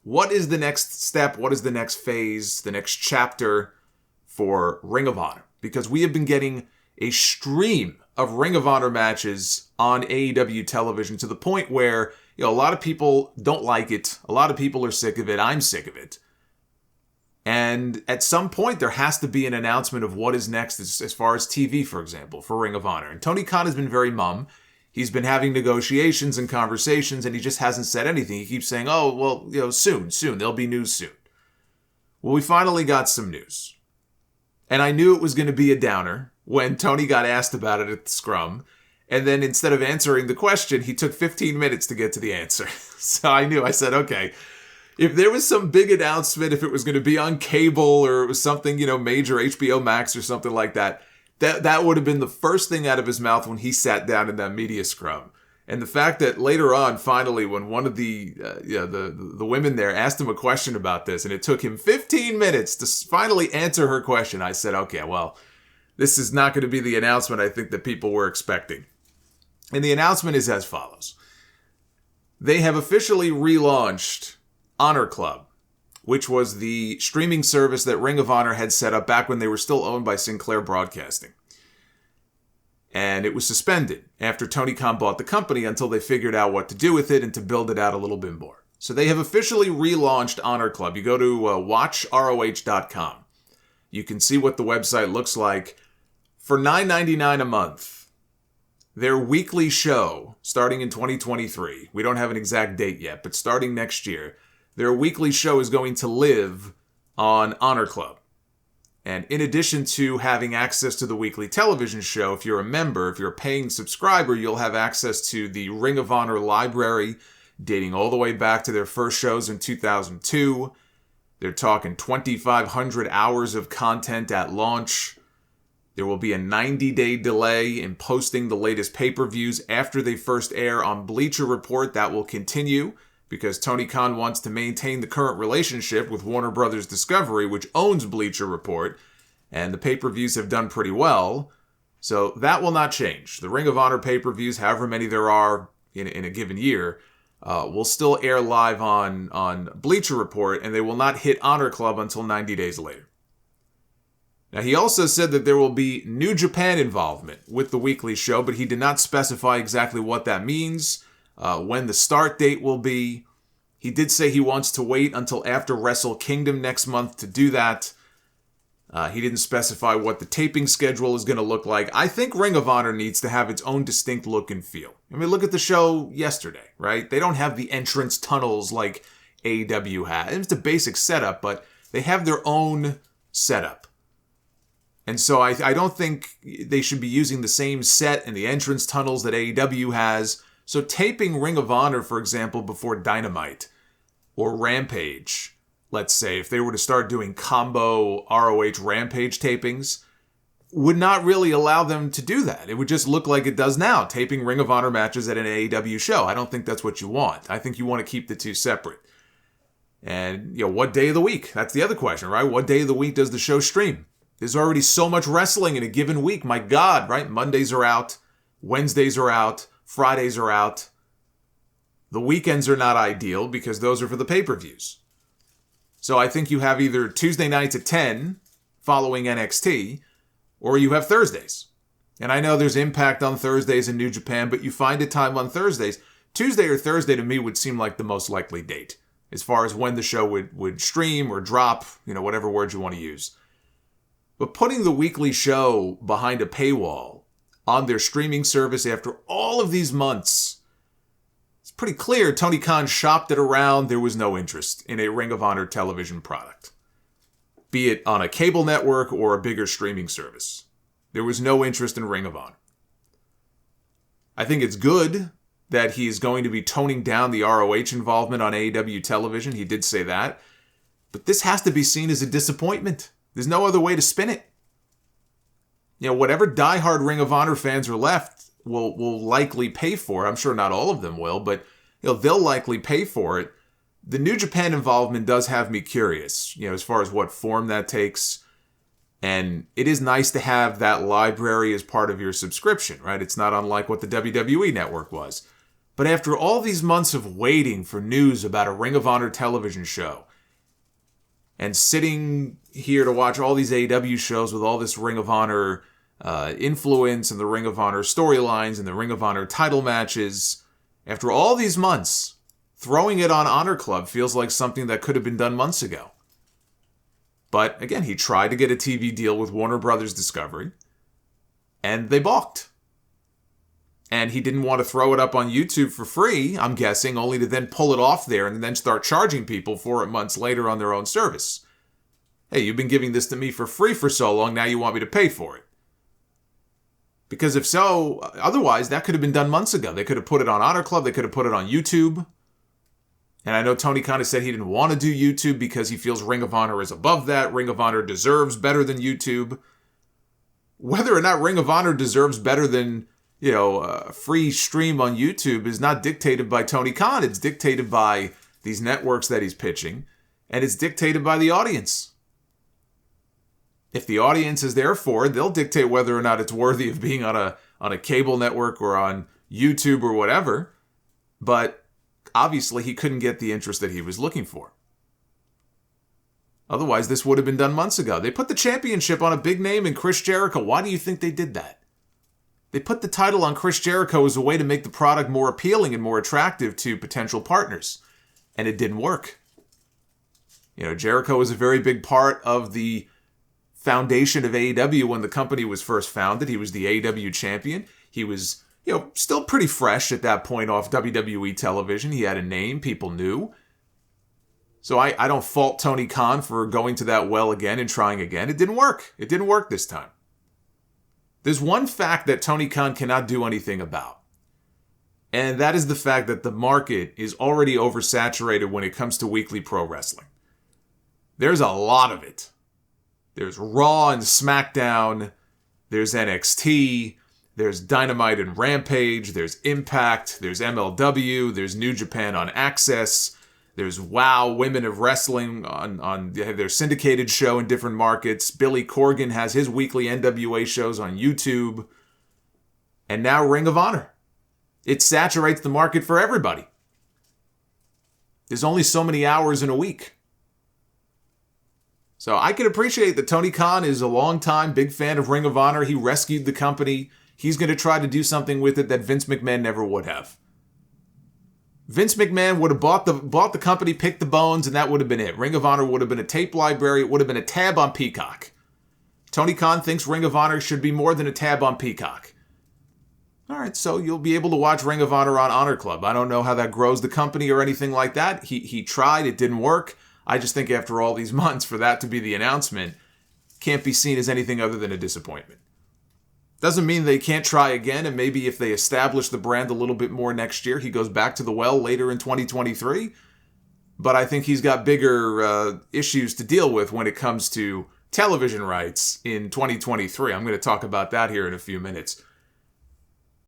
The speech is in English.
what is the next step? What is the next phase, the next chapter for Ring of Honor? Because we have been getting a stream of Ring of Honor matches on AEW television to the point where, a lot of people don't like it. A lot of people are sick of it. I'm sick of it. And at some point, there has to be an announcement of what is next as far as TV, for example, for Ring of Honor. And Tony Khan has been very mum. He's been having negotiations and conversations, and he just hasn't said anything. He keeps saying, oh, well, soon. There'll be news soon. Well, we finally got some news. And I knew it was going to be a downer when Tony got asked about it at the Scrum. And then instead of answering the question, he took 15 minutes to get to the answer. So I said, okay, if there was some big announcement, if it was going to be on cable or it was something, major HBO Max or something like that, that would have been the first thing out of his mouth when he sat down in that media scrum. And the fact that later on, finally, when one of the women there asked him a question about this, and it took him 15 minutes to finally answer her question, I said, okay, well, this is not going to be the announcement I think that people were expecting. And the announcement is as follows. They have officially relaunched Honor Club, which was the streaming service that Ring of Honor had set up back when they were still owned by Sinclair Broadcasting. And it was suspended after Tony Khan bought the company until they figured out what to do with it and to build it out a little bit more. So they have officially relaunched Honor Club. You go to watchroh.com. You can see what the website looks like. For $9.99 a month, their weekly show, starting in 2023, we don't have an exact date yet, but starting next year, their weekly show is going to live on Honor Club. And in addition to having access to the weekly television show, if you're a member, if you're a paying subscriber, you'll have access to the Ring of Honor library dating all the way back to their first shows in 2002. They're talking 2,500 hours of content at launch. There will be a 90-day delay in posting the latest pay-per-views after they first air on Bleacher Report. That will continue because Tony Khan wants to maintain the current relationship with Warner Brothers Discovery, which owns Bleacher Report, and the pay-per-views have done pretty well. So that will not change. The Ring of Honor pay-per-views, however many there are in a given year, will still air live on Bleacher Report, and they will not hit Honor Club until 90 days later. Now, he also said that there will be New Japan involvement with the weekly show, but he did not specify exactly what that means, when the start date will be. He did say he wants to wait until after Wrestle Kingdom next month to do that. He didn't specify what the taping schedule is going to look like. I think Ring of Honor needs to have its own distinct look and feel. I mean, look at the show yesterday, right? They don't have the entrance tunnels like AEW has. It's a basic setup, but they have their own setup. And so I don't think they should be using the same set and the entrance tunnels that AEW has. So taping Ring of Honor, for example, before Dynamite or Rampage, let's say, if they were to start doing combo ROH Rampage tapings, would not really allow them to do that. It would just look like it does now, taping Ring of Honor matches at an AEW show. I don't think that's what you want. I think you want to keep the two separate. And, what day of the week? That's the other question, right? What day of the week does the show stream? There's already so much wrestling in a given week. My God, right? Mondays are out. Wednesdays are out. Fridays are out. The weekends are not ideal because those are for the pay-per-views. So I think you have either Tuesday nights at 10 following NXT, or you have Thursdays. And I know there's Impact on Thursdays in New Japan, but you find a time on Thursdays. Tuesday or Thursday to me would seem like the most likely date as far as when the show would stream or drop, whatever words you want to use. But putting the weekly show behind a paywall on their streaming service after all of these months, it's pretty clear Tony Khan shopped it around. There was no interest in a Ring of Honor television product, be it on a cable network or a bigger streaming service. There was no interest in Ring of Honor. I think it's good that he's going to be toning down the ROH involvement on AEW television. He did say that. But this has to be seen as a disappointment. There's no other way to spin it. Whatever diehard Ring of Honor fans are left will likely pay for it. I'm sure not all of them will, but they'll likely pay for it. The New Japan involvement does have me curious, as far as what form that takes. And it is nice to have that library as part of your subscription, right? It's not unlike what the WWE Network was. But after all these months of waiting for news about a Ring of Honor television show, and sitting here to watch all these AEW shows with all this Ring of Honor influence and the Ring of Honor storylines and the Ring of Honor title matches, after all these months, throwing it on Honor Club feels like something that could have been done months ago. But again, he tried to get a TV deal with Warner Brothers Discovery, and they balked. And he didn't want to throw it up on YouTube for free, I'm guessing, only to then pull it off there and then start charging people for it months later on their own service. Hey, you've been giving this to me for free for so long, now you want me to pay for it. Because if so, otherwise, that could have been done months ago. They could have put it on Honor Club, they could have put it on YouTube. And I know Tony Khan has said he didn't want to do YouTube because he feels Ring of Honor is above that. Ring of Honor deserves better than YouTube. Whether or not Ring of Honor deserves better than, a free stream on YouTube is not dictated by Tony Khan. It's dictated by these networks that he's pitching, and it's dictated by the audience. If the audience is there for it, they'll dictate whether or not it's worthy of being on a cable network or on YouTube or whatever. But obviously, he couldn't get the interest that he was looking for. Otherwise, this would have been done months ago. They put the championship on a big name in Chris Jericho. Why do you think they did that? They put the title on Chris Jericho as a way to make the product more appealing and more attractive to potential partners. And it didn't work. Jericho was a very big part of the foundation of AEW when the company was first founded. He was the AEW champion. He was, still pretty fresh at that point off WWE television. He had a name, people knew. So I don't fault Tony Khan for going to that well again and trying again. It didn't work. It didn't work this time. There's one fact that Tony Khan cannot do anything about. And that is the fact that the market is already oversaturated when it comes to weekly pro wrestling. There's a lot of it. There's Raw and SmackDown. There's NXT. There's Dynamite and Rampage. There's Impact. There's MLW. There's New Japan on Access. There's WOW, Women of Wrestling on their syndicated show in different markets. Billy Corgan has his weekly NWA shows on YouTube. And now Ring of Honor. It saturates the market for everybody. There's only so many hours in a week. So I can appreciate that Tony Khan is a longtime big fan of Ring of Honor. He rescued the company. He's going to try to do something with it that Vince McMahon never would have. Vince McMahon would have bought the company, picked the bones, and that would have been it. Ring of Honor would have been a tape library. It would have been a tab on Peacock. Tony Khan thinks Ring of Honor should be more than a tab on Peacock. All right, so you'll be able to watch Ring of Honor on Honor Club. I don't know how that grows the company or anything like that. He tried. It didn't work. I just think after all these months, for that to be the announcement, can't be seen as anything other than a disappointment. Doesn't mean they can't try again, and maybe if they establish the brand a little bit more next year, he goes back to the well later in 2023. But I think he's got bigger issues to deal with when it comes to television rights in 2023. I'm going to talk about that here in a few minutes.